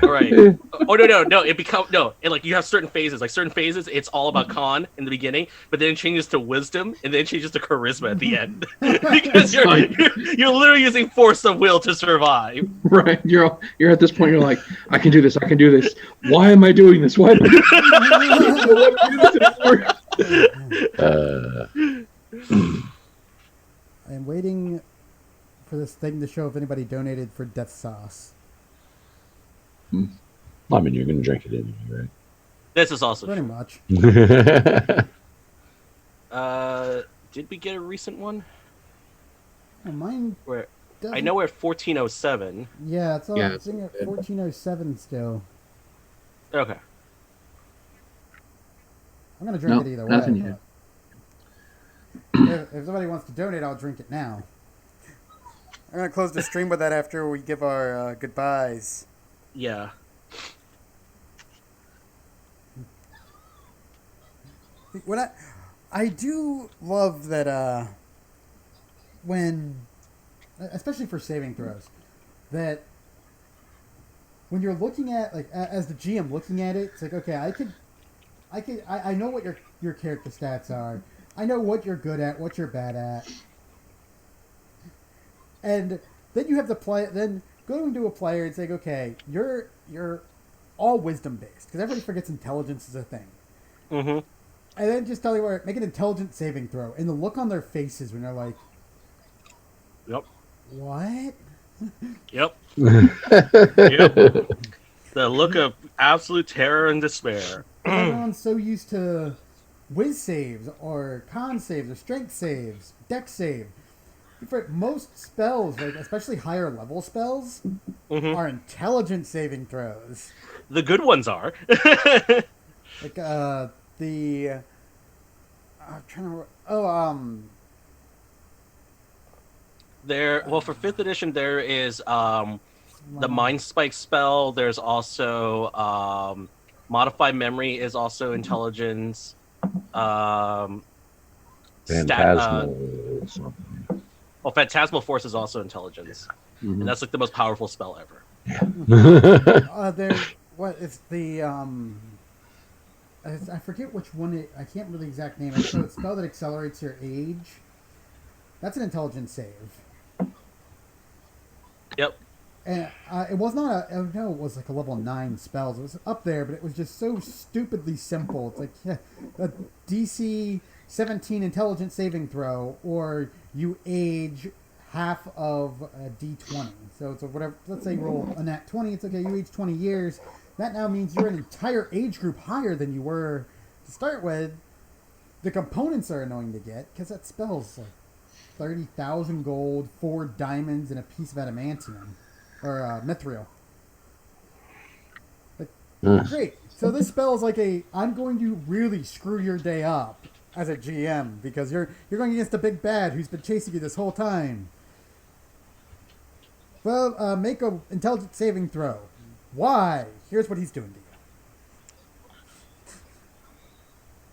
Right. Oh no! Like you have certain phases. Like certain phases, it's all about con in the beginning, but then it changes to wisdom, and then it changes to charisma at the end. Because you're literally using force of will to survive. Right. You're at this point. You're like, I can do this. Why am I doing this? Why? I'm waiting for this thing to show if anybody donated for death sauce. I mean, you're going to drink it anyway, right? This is also Pretty true. much. Did we get a recent one? Oh, mine. I know we're at 1407. Yeah, it's all Yeah, it's sitting at 1407 still. Okay. I'm gonna drink it either way. nothing yet. if somebody wants to donate, I'll drink it now. I'm gonna close the stream with that after we give our goodbyes. Yeah. When I do love that when, especially for saving throws, that when you're looking at, like, as the GM looking at it, it's like, okay, I know what your character stats are. I know what you're good at, what you're bad at. And then you have the play. Then going to a player and saying, "Okay, you're all wisdom based," because everybody forgets intelligence is a thing. Mm-hmm. And then just tell you make an intelligence saving throw, and the look on their faces when they're like, Yep. "What?" Yep. Yep. The look of absolute terror and despair. Everyone's so used to whiz saves or con saves or strength saves, dex save. For most spells, like especially higher level spells, are intelligence saving throws. The good ones are. Like I'm trying to For 5th edition there is the Mind Spike spell. There's also Modify Memory is also intelligence. Phantasmal something. Phantasmal Force is also intelligence. And that's like the most powerful spell ever. it's the I forget which one I can't remember the exact name. It's a spell that accelerates your age. That's an intelligence save. Yep. And it was not it was like a level 9 spells. It was up there, but it was just so stupidly simple. It's like a DC 17 intelligence saving throw, or you age half of a D20. So it's whatever. Let's say you roll a nat 20. It's okay. You age 20 years. That now means you're an entire age group higher than you were to start with. The components are annoying to get because that spell's like 30,000 gold, 4 diamonds, and a piece of adamantium or mithril. But, great. So this spell is like I'm going to really screw your day up as a GM because you're going against a big bad who's been chasing you this whole time. Well, make a intelligence saving throw. Why? Here's what he's doing to you.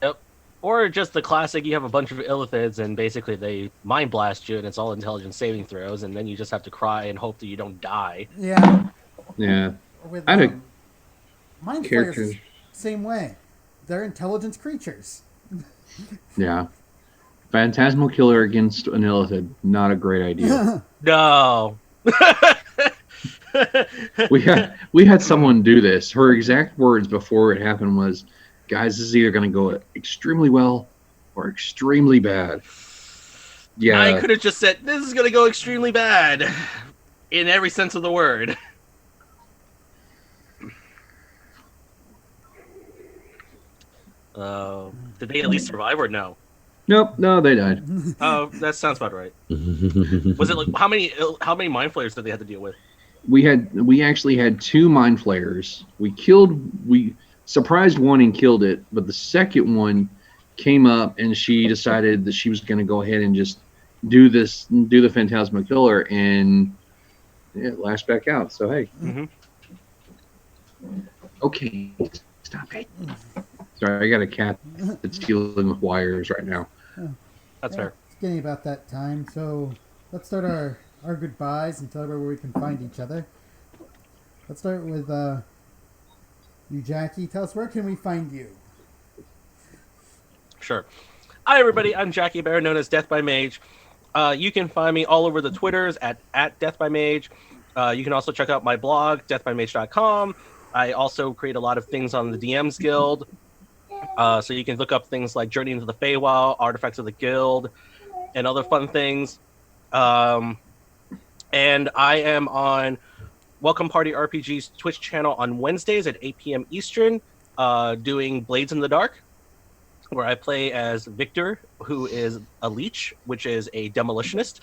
Yep. Or just the classic, you have a bunch of illithids and basically they mind blast you and it's all intelligence saving throws and then you just have to cry and hope that you don't die. Yeah. Yeah. With I had mind characters. flayers, same way. They're intelligence creatures. Yeah. Phantasmal Killer against an illithid, not a great idea. No. we had someone do this. Her exact words before it happened was, "Guys, this is either going to go extremely well or extremely bad." Yeah. I could have just said, this is going to go extremely bad in every sense of the word. Did they at least survive or no? Nope, no, they died. Oh, that sounds about right. Was it like how many mind flayers did they have to deal with? We actually had 2 mind flayers. We surprised one and killed it, but the second one came up and she decided that she was going to go ahead and just do the Phantasmal Killer, and it lashed back out. So hey, okay, stop it. Sorry, I got a cat that's dealing with wires right now. That's fair. It's getting about that time, so let's start our goodbyes and tell everybody where we can find each other. Let's start with you, Jackie. Tell us, where can we find you? Sure. Hi, everybody. I'm Jackie Bear, known as DeathByMage. You can find me all over the Twitters at DeathByMage. You can also check out my blog, deathbymage.com. I also create a lot of things on the DM's Guild. So you can look up things like Journey into the Feywild, Artifacts of the Guild, and other fun things. And I am on Welcome Party RPG's Twitch channel on Wednesdays at 8 p.m. Eastern, doing Blades in the Dark, where I play as Victor, who is a leech, which is a demolitionist.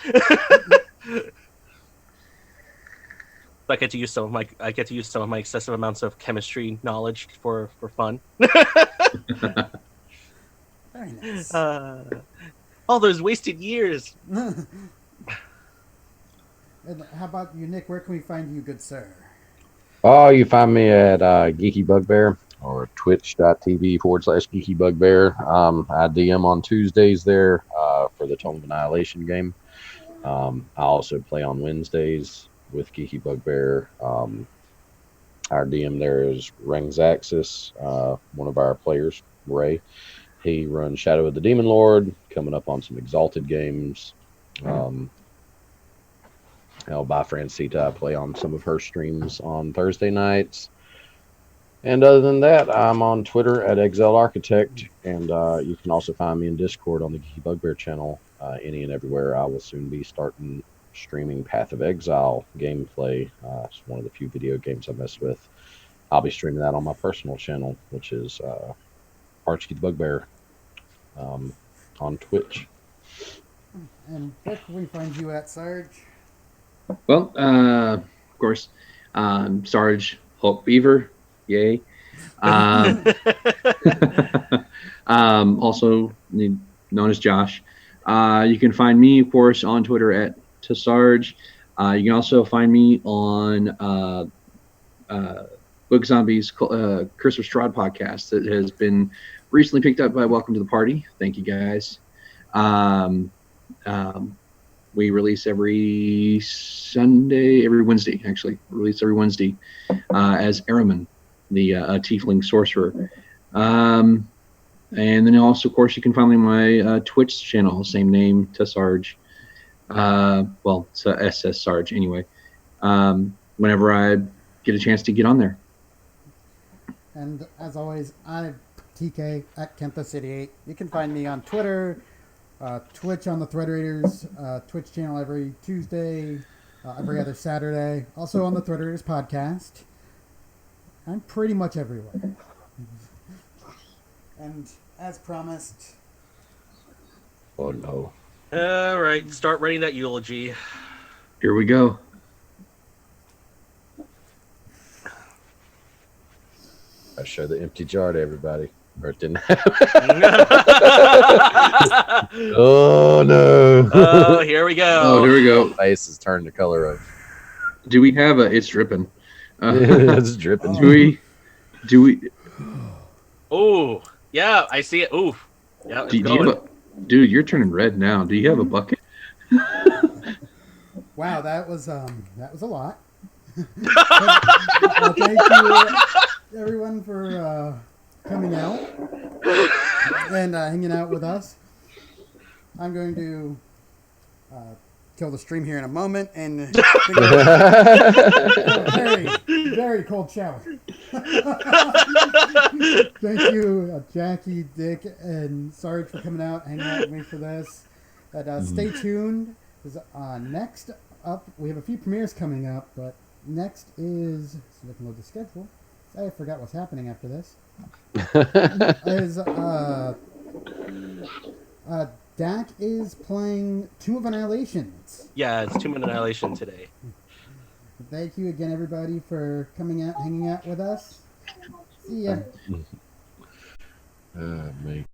I get to use some of my excessive amounts of chemistry knowledge for fun. Very nice. All those wasted years. And how about you, Nick? Where can we find you, good sir? Oh, you find me at Geeky Bugbear or twitch.tv/Geeky Bugbear. I DM on Tuesdays there for the Tone of Annihilation game. I also play on Wednesdays with Geeky Bugbear. Our DM there is Rangzaxis, one of our players, Ray. He runs Shadow of the Demon Lord, coming up on some Exalted games. By Francita, I play on some of her streams on Thursday nights. And other than that, I'm on Twitter at Exile Architect, and you can also find me in Discord on the Geeky Bugbear channel, any and everywhere. I will soon be starting streaming Path of Exile gameplay. It's one of the few video games I mess with. I'll be streaming that on my personal channel, which is Archie the Bugbear on Twitch. And where can we find you at, Sarge? Well, of course, Sarge Hulk Beaver, yay. Also known as Josh. You can find me, of course, on Twitter at TehSarge. You can also find me on Book Zombies Curse of Strahd podcast that has been recently picked up by Welcome to the Party. Thank you, guys. We release every Wednesday, actually. Release every Wednesday as Araman, the tiefling sorcerer. And then also, of course, you can find me on my Twitch channel, same name, TehSarge. Well, it's SS Sarge anyway. Whenever I get a chance to get on there. And as always, I'm TK at Kentha88. You can find me on Twitter, Twitch on the Thread Raiders, Twitch channel every Tuesday, every other Saturday. Also on the Thread Raiders podcast. I'm pretty much everywhere. And as promised... Oh, no. All right, start writing that eulogy. Here we go. I show the empty jar to everybody. Or it didn't Oh, no. Oh, here we go. Oh, here we go. My face has turned the color of... Do we have a... It's dripping. It's dripping. Do we... Oh, yeah, I see it. Ooh. Yeah, it's going. Dude, you're turning red now. Do you have a bucket? Wow, that was a lot. Thank you, everyone, for coming out and hanging out with us. I'm going to kill the stream here in a moment and take a very, very cold shower. Thank you, Jackie, Dick, and Sarge for coming out, hanging out with me for this. And stay tuned. Next up, we have a few premieres coming up, but next is, so we can load the schedule. I forgot what's happening after this. Dak is playing Tomb of Annihilations. Yeah, it's Tomb of Annihilation today. Thank you again, everybody, for coming out, hanging out with us. See ya. Me.